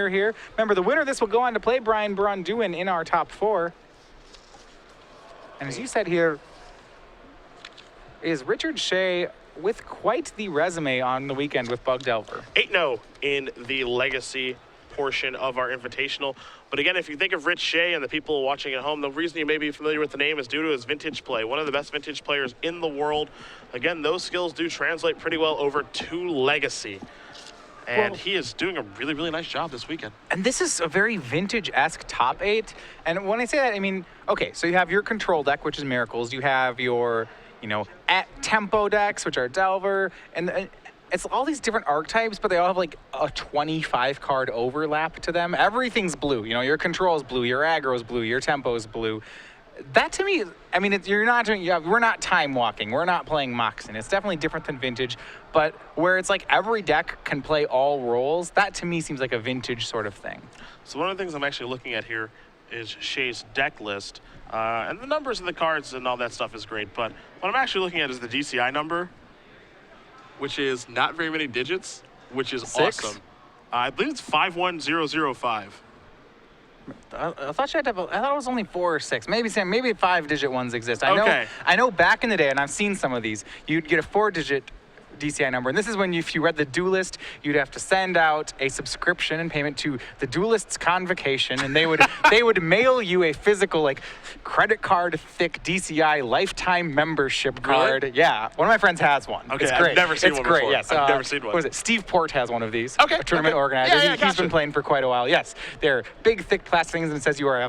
winner here. Remember, the winner of this will go on to play Brian Braunduin in our top 4. And as you said here, is Richard Shay with quite the resume on the weekend with Bug Delver. 8-0 in the Legacy portion of our Invitational. But again, if you think of Rich Shay and the people watching at home, the reason you may be familiar with the name is due to his vintage play. One of the best vintage players in the world. Again, those skills do translate pretty well over to Legacy. And he is doing a really, really nice job this weekend. And this is a very vintage-esque top 8. And when I say that, I mean, okay, so you have your control deck, which is Miracles. You have your, at tempo decks, which are Delver. And it's all these different archetypes, but they all have like a 25 card overlap to them. Everything's blue. Your control is blue, your aggro is blue, your tempo is blue. That to me, I mean, we're not time walking. We're not playing Moxen. It's definitely different than vintage, but where it's like every deck can play all roles, that to me seems like a vintage sort of thing. So one of the things I'm actually looking at here is Shay's deck list. And the numbers of the cards and all that stuff is great, but what I'm actually looking at is the DCI number, which is not very many digits, which is 6? awesome. I believe it's 51005. I thought I thought it was only 4 or 6. Maybe 5-digit ones exist. I know back in the day, and I've seen some of these, you'd get a 4-digit DCI number. And this is when if you read the Duelist, you'd have to send out a subscription and payment to the Duelist's Convocation, and they would mail you a physical like credit card thick DCI lifetime membership card. Really? Yeah, one of my friends has one. Okay, it's great. I've never seen one great. before. Yes, I've never seen one. What was it? Steve Port has one of these. Okay, a tournament organizer. Yeah, He's been playing for quite a while. Yes, they're big, thick plastic things, and it says you are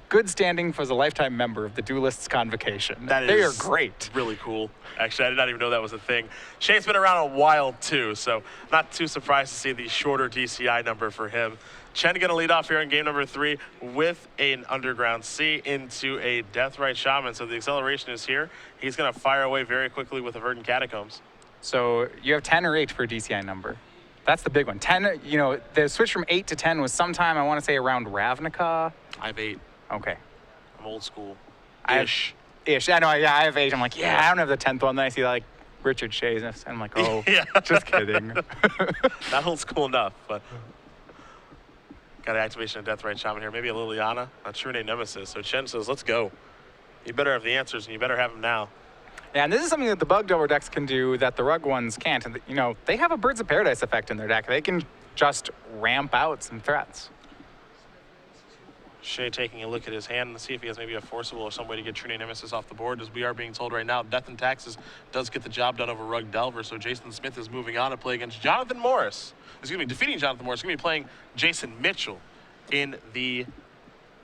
good standing as a lifetime member of the Duelist's Convocation. They are great. Really cool. Actually, I did not even know that was a thing. Shay's been around a while too, so not too surprised to see the shorter DCI number for him. Chen going to lead off here in game number 3 with an Underground Sea into a Deathrite Shaman. So the acceleration is here. He's going to fire away very quickly with a Verdant Catacombs. So you have 10 or 8 for DCI number. That's the big one. 10, the switch from 8 to 10 was sometime, I want to say, around Ravnica. I have 8. Okay. I'm old school. Ish. I know, I have 8. I'm like, I don't have the 10th one. Then I see like Richard Shay's, and I'm like, oh, just kidding. Not old school enough, but got an activation of Deathrite Shaman here. Maybe a Liliana, a True Name Nemesis. So Chen says, let's go. You better have the answers, and you better have them now. Yeah, and this is something that the Bug Delver decks can do that the Rug ones can't. And, they have a Birds of Paradise effect in their deck. They can just ramp out some threats. Shay taking a look at his hand to see if he has maybe a Forcible or some way to get True Name Nemesis off the board. As we are being told right now, Death and Taxes does get the job done over Rug Delver. So Jason Smith is moving on to play against Jonathan Morris. Defeating Jonathan Morris. He's going to be playing Jason Mitchell in the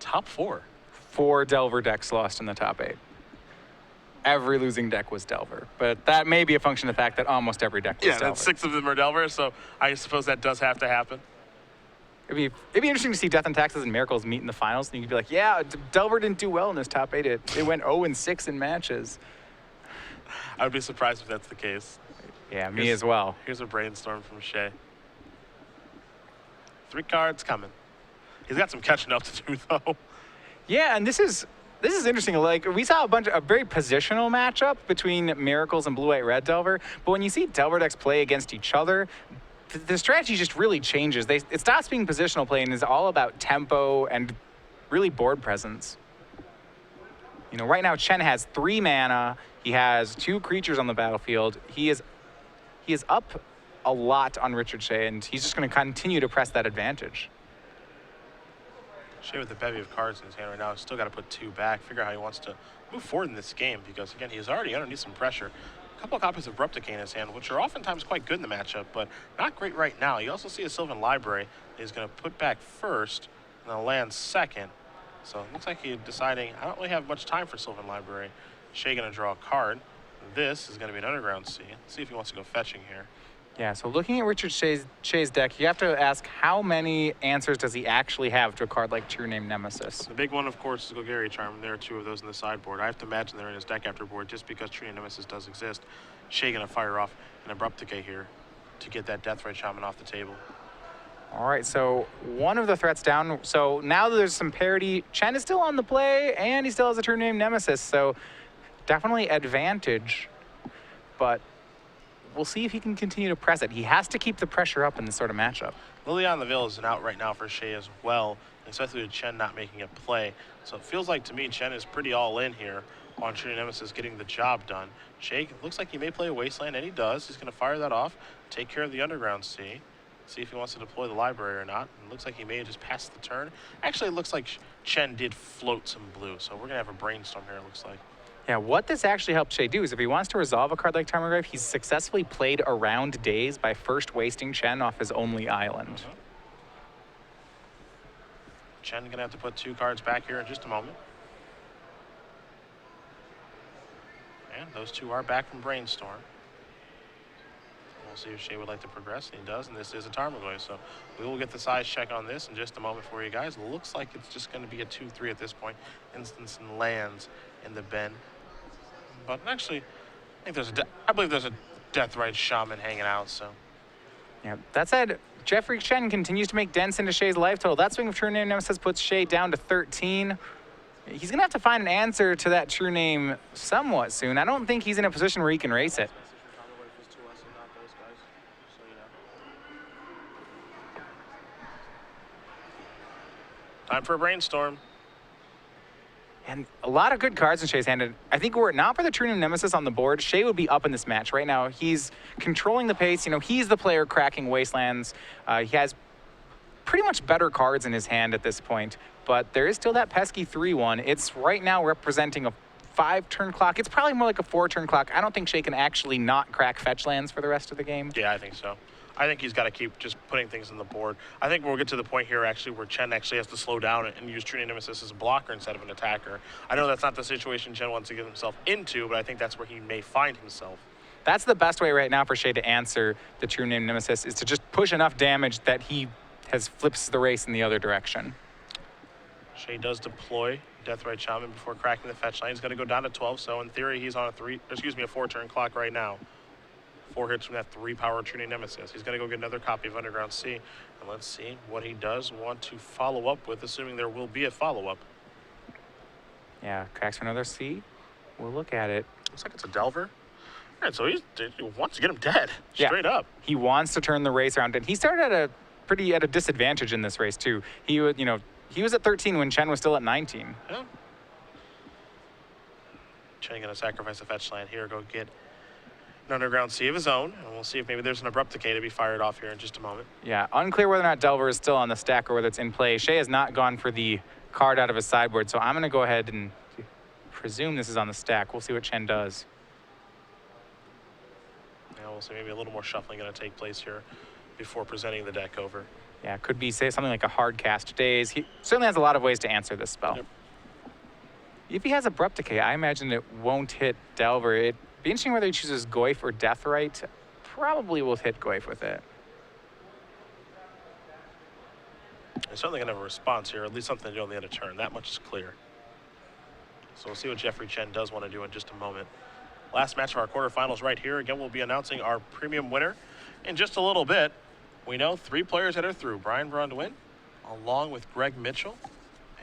top 4. 4 Delver decks lost in the top 8. Every losing deck was Delver, but that may be a function of the fact that almost every deck was Delver. Yeah, 6 of them are Delver, so I suppose that does have to happen. It'd be interesting to see Death and Taxes and Miracles meet in the finals, and you could be like, yeah, Delver didn't do well in this top 8. It went 0-6 in matches. I would be surprised if that's the case. Yeah, me as well. Here's a brainstorm from Shay. 3 cards coming. He's got some catching up to do, though. Yeah, and this is interesting. Like, we saw a very positional matchup between Miracles and Blue-White Red Delver, but when you see Delver decks play against each other, the strategy just really changes. It stops being positional play and is all about tempo and really board presence. Right now Chen has 3 mana. He has 2 creatures on the battlefield. He is up a lot on Richard Shay, and he's just going to continue to press that advantage. Shay with the bevy of cards in his hand right now. He's still got to put 2 back, figure out how he wants to move forward in this game, because again, he's already underneath some pressure. A couple of copies of Abrupticate in his hand, which are oftentimes quite good in the matchup, but not great right now. You also see a Sylvan Library that he's going to put back first and then land second. So it looks like he's deciding, I don't really have much time for Sylvan Library. Shay going to draw a card. This is going to be an Underground Sea. Let's see if he wants to go fetching here. Yeah, so looking at Richard Shay's deck, you have to ask how many answers does he actually have to a card like True Name Nemesis? The big one, of course, is Golgari Charm. There are 2 of those in the sideboard. I have to imagine they're in his deck after board just because True Name Nemesis does exist. Shay going to fire off an Abrupt Decay here to get that Deathrite Shaman off the table. All right, so one of the threats down. So now that there's some parity, Chen is still on the play, and he still has a True Name Nemesis, so definitely advantage. But we'll see if he can continue to press it. He has to keep the pressure up in this sort of matchup. Liliana the Veil is an out right now for Shay as well, especially with Chen not making a play. So it feels like to me Chen is pretty all in here on True Nemesis getting the job done. Shay looks like he may play a Wasteland, and he does. He's going to fire that off, take care of the Underground Sea, see if he wants to deploy the library or not. It looks like he may have just passed the turn. Actually, it looks like Chen did float some blue, so we're going to have a brainstorm here, it looks like. Yeah, what this actually helps Shay do is if he wants to resolve a card like Tarmogoyf, he's successfully played around Daze by first wasting Chen off his only island. Chen going to have to put 2 cards back here in just a moment. And those 2 are back from Brainstorm. We'll see if Shay would like to progress, and he does, and this is a Tarmogoyf. So we will get the size check on this in just a moment for you guys. It looks like it's just going to be a 2-3 at this point. Instance and lands in the bin. But actually, I believe there's a Deathrite Shaman hanging out, so. Yeah, that said, Jeffrey Chen continues to make dents into Shay's life total. That swing of True Name Nemesis puts Shay down to 13. He's going to have to find an answer to that True Name somewhat soon. I don't think he's in a position where he can race it. Time for a Brainstorm. And a lot of good cards in Shay's hand. And I think were it not for the True Name Nemesis on the board, Shay would be up in this match. Right now, he's controlling the pace. You know, he's the player cracking Wastelands. He has pretty much better cards in his hand at this point. But there is still that pesky 3-1. It's right now representing a 5-turn clock. It's probably more like a 4-turn clock. I don't think Shay can actually not crack fetch lands for the rest of the game. Yeah, I think so. I think he's got to keep just putting things on the board. I think we'll get to the point here actually where Chen actually has to slow down and use True Name Nemesis as a blocker instead of an attacker. I know that's not the situation Chen wants to get himself into, but I think that's where he may find himself. That's the best way right now for Shay to answer the True Name Nemesis, is to just push enough damage that he flips the race in the other direction. Shay does deploy Deathrite Shaman before cracking the fetch line. He's going to go down to 12, so in theory he's on a 4-turn clock right now. 4 hits from that 3-power True Name Nemesis. He's going to go get another copy of Underground Sea, and let's see what he does want to follow up with, assuming there will be a follow-up. Yeah, cracks for another C. We'll look at it. Looks like it's a Delver. All right, so he wants to get him dead, straight up. He wants to turn the race around, and he started at a disadvantage in this race too. He would, he was at 13 when Chen was still at 19. Yeah. Chen going to sacrifice a fetch land here, go get an Underground Sea of his own, and we'll see if maybe there's an Abrupt Decay to be fired off here in just a moment. Yeah, unclear whether or not Delver is still on the stack or whether it's in play. Shay has not gone for the card out of his sideboard, so I'm going to go ahead and presume this is on the stack. We'll see what Chen does. Yeah, we'll see maybe a little more shuffling going to take place here before presenting the deck over. Yeah, could be, say, something like a hard cast Daze. He certainly has a lot of ways to answer this spell. Yep. If he has Abrupt Decay, I imagine it won't hit Delver. It'd be interesting whether he chooses Goyf or Deathrite. Probably will hit Goyf with it. He's certainly going to have a response here, at least something to do on the end of turn. That much is clear. So we'll see what Jeffrey Chen does want to do in just a moment. Last match of our quarterfinals right here. Again, we'll be announcing our premium winner in just a little bit. We know 3 players that are through. Brian Brondwin, along with Greg Mitchell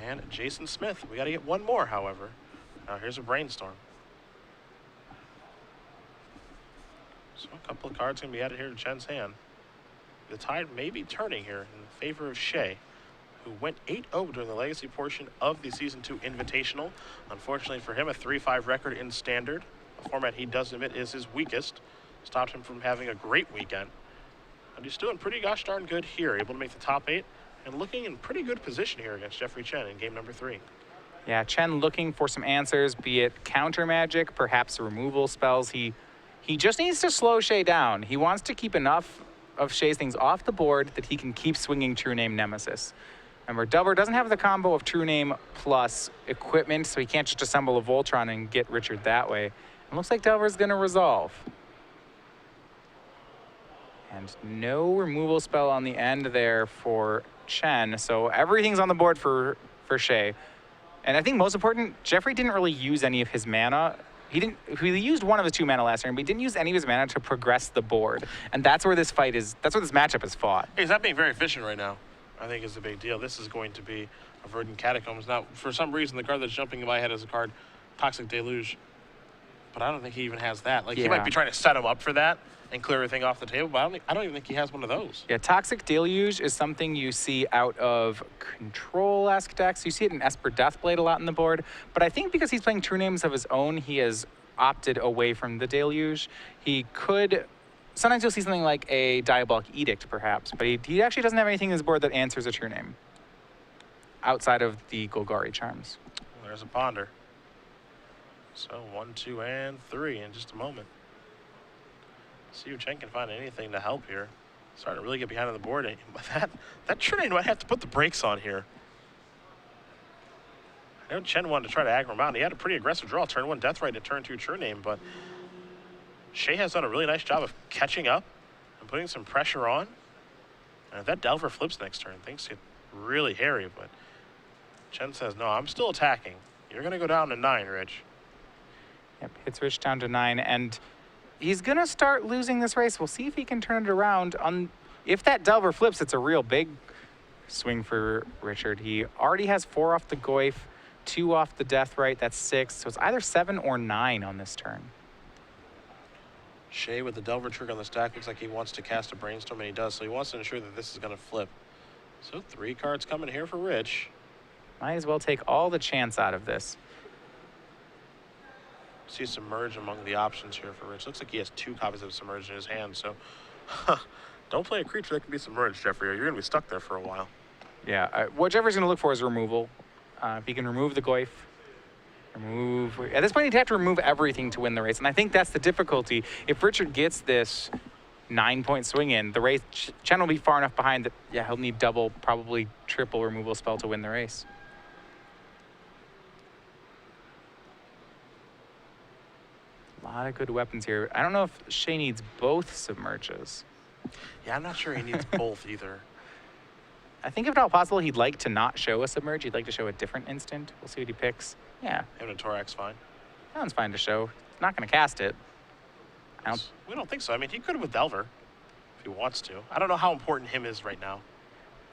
and Jason Smith. We got to get 1 more, however. Now here's a Brainstorm. So a couple of cards going to be added here to Chen's hand. The tide may be turning here in favor of Shay, who went 8-0 during the legacy portion of the Season 2 Invitational. Unfortunately for him, a 3-5 record in Standard, a format he does admit is his weakest, stopped him from having a great weekend. And he's doing pretty gosh darn good here, able to make the top 8 and looking in pretty good position here against Jeffrey Chen in game number 3. Yeah, Chen looking for some answers, be it counter magic, perhaps removal spells. He just needs to slow Shay down. He wants to keep enough of Shay's things off the board that he can keep swinging True Name Nemesis. Remember, Delver doesn't have the combo of True Name plus equipment, so he can't just assemble a Voltron and get Richard that way. It looks like Delver's going to resolve. And no removal spell on the end there for Chen, so everything's on the board for Shay. And I think most important, Jeffrey didn't really use any of his mana. He used 1 of his 2 mana last turn, but he didn't use any of his mana to progress the board. And that's where this matchup is fought. He's not being very efficient right now, I think is the big deal. This is going to be a Verdant Catacombs. Now, for some reason, the card that's jumping in my head is a card, Toxic Deluge. But I don't think he even has that. Like, he might be trying to set him up for that. and clear everything off the table, but I don't even think he has one of those. Yeah, Toxic Deluge is something you see out of Control-esque decks. You see it in Esper Deathblade a lot on the board, but I think because he's playing True Names of his own, he has opted away from the Deluge. He could... Sometimes you'll see something like a Diabolic Edict, perhaps, but he actually doesn't have anything on his board that answers a True Name outside of the Golgari Charms. Well, there's a Ponder. So 1, 2, and 3 in just a moment. See if Chen can find anything to help here. Starting to really get behind on the board. But that True Name might have to put the brakes on here. I know Chen wanted to try to aggro him out, and he had a pretty aggressive draw. Turn 1 Death Right to turn 2 True Name, but Shay has done a really nice job of catching up and putting some pressure on. And if that Delver flips next turn, things get really hairy, but Chen says, no, I'm still attacking. You're going to go down to 9, Rich. Yep, hits Rich down to 9, and he's going to start losing this race. We'll see if he can turn it around. If that Delver flips, it's a real big swing for Richard. He already has 4 off the Goyf, 2 off the Death Right. That's 6. So it's either 7 or 9 on this turn. Shay with the Delver trick on the stack looks like he wants to cast a Brainstorm, and he does. So he wants to ensure that this is going to flip. So 3 cards coming here for Rich. Might as well take all the chance out of this. See Submerge among the options here for Rich. Looks like he has 2 copies of Submerge in his hand, so don't play a creature that can be submerged, Jeffrey, or you're going to be stuck there for a while. Yeah, what Jeffrey's going to look for is removal. If he can remove the Goyf, at this point, he'd have to remove everything to win the race, and I think that's the difficulty. If Richard gets this 9-point swing in, the race, Chen will be far enough behind that, yeah, he'll need double, probably triple removal spell to win the race. A lot of good weapons here. I don't know if Shay needs both submerges. Yeah, I'm not sure he needs both either. I think if at all possible, he'd like to not show a submerge. He'd like to show a different instant. We'll see what he picks. Yeah. Him and Torax fine. That one's fine to show. He's not going to cast it. We don't think so. I mean, he could with Delver if he wants to. I don't know how important him is right now.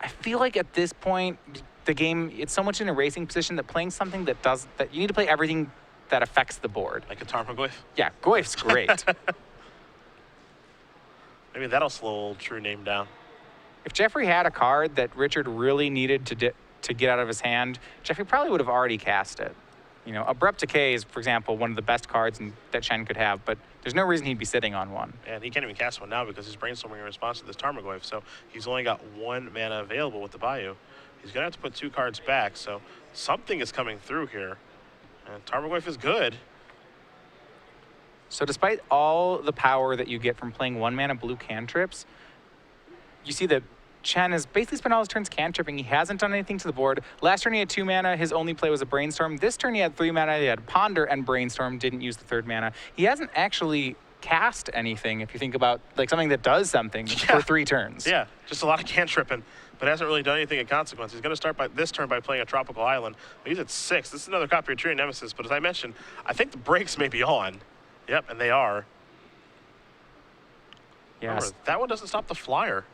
I feel like at this point, the game, it's so much in a racing position that playing something that you need to play everything that affects the board. Like a Tarmogoyf? Yeah, Goyf's great. Maybe that'll slow old True Name down. If Jeffrey had a card that Richard really needed to get out of his hand, Jeffrey probably would have already cast it. You know, Abrupt Decay is, for example, one of the best cards that Chen could have, but there's no reason he'd be sitting on one. And he can't even cast one now because he's brainstorming in response to this Tarmogoyf, so he's only got 1 mana available with the Bayou. He's going to have to put 2 cards back, so something is coming through here. And Tarmogoyf is good. So despite all the power that you get from playing 1-mana blue cantrips, you see that Chen has basically spent all his turns cantripping. He hasn't done anything to the board. Last turn he had 2 mana. His only play was a Brainstorm. This turn he had 3 mana. He had Ponder and Brainstorm. Didn't use the 3rd mana. He hasn't actually cast anything, if you think about like something that does something for 3 turns. Yeah, just a lot of cantripping, but hasn't really done anything of consequence. He's going to start this turn by playing a Tropical Island. But he's at 6. This is another copy of Tree Nemesis, but as I mentioned, I think the brakes may be on. Yep, and they are. Yes. Remember, that one doesn't stop the flyer.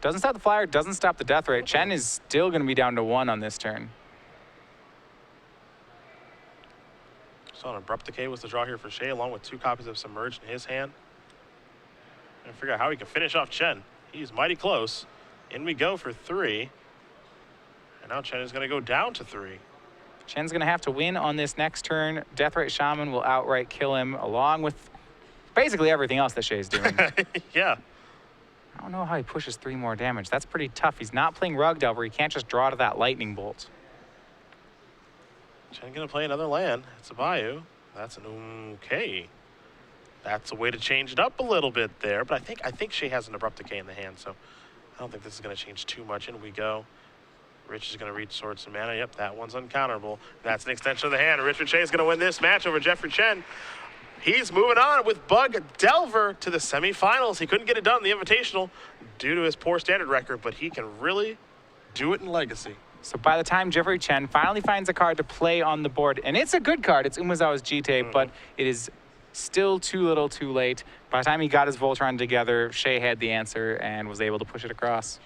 Doesn't stop the flyer, doesn't stop the death rate. Chen is still going to be down to 1 on this turn. So an Abrupt Decay was the draw here for Shay, along with 2 copies of Submerged in his hand. And figure out how he can finish off Chen. He's mighty close. In we go for 3. And now Chen is going to go down to 3. Chen's going to have to win on this next turn. Deathrite Shaman will outright kill him, along with basically everything else that Shay's doing. Yeah. I don't know how he pushes 3 more damage. That's pretty tough. He's not playing Rug Delver. He can't just draw to that Lightning Bolt. Chen going to play another land. It's a Bayou. That's an okay. That's a way to change it up a little bit there. But I think Shay has an Abrupt Decay in the hand, so I don't think this is going to change too much. In we go. Rich is going to reach Swords and Mana. Yep, that one's uncounterable. That's an extension of the hand. Richard Shay is going to win this match over Jeffrey Chen. He's moving on with Bug Delver to the semifinals. He couldn't get it done in the Invitational due to his poor standard record, but he can really do it in Legacy. So by the time Jeffrey Chen finally finds a card to play on the board, and it's a good card, it's Umezawa's Jite, but it is still too little too late. By the time he got his Voltron together, Shay had the answer and was able to push it across.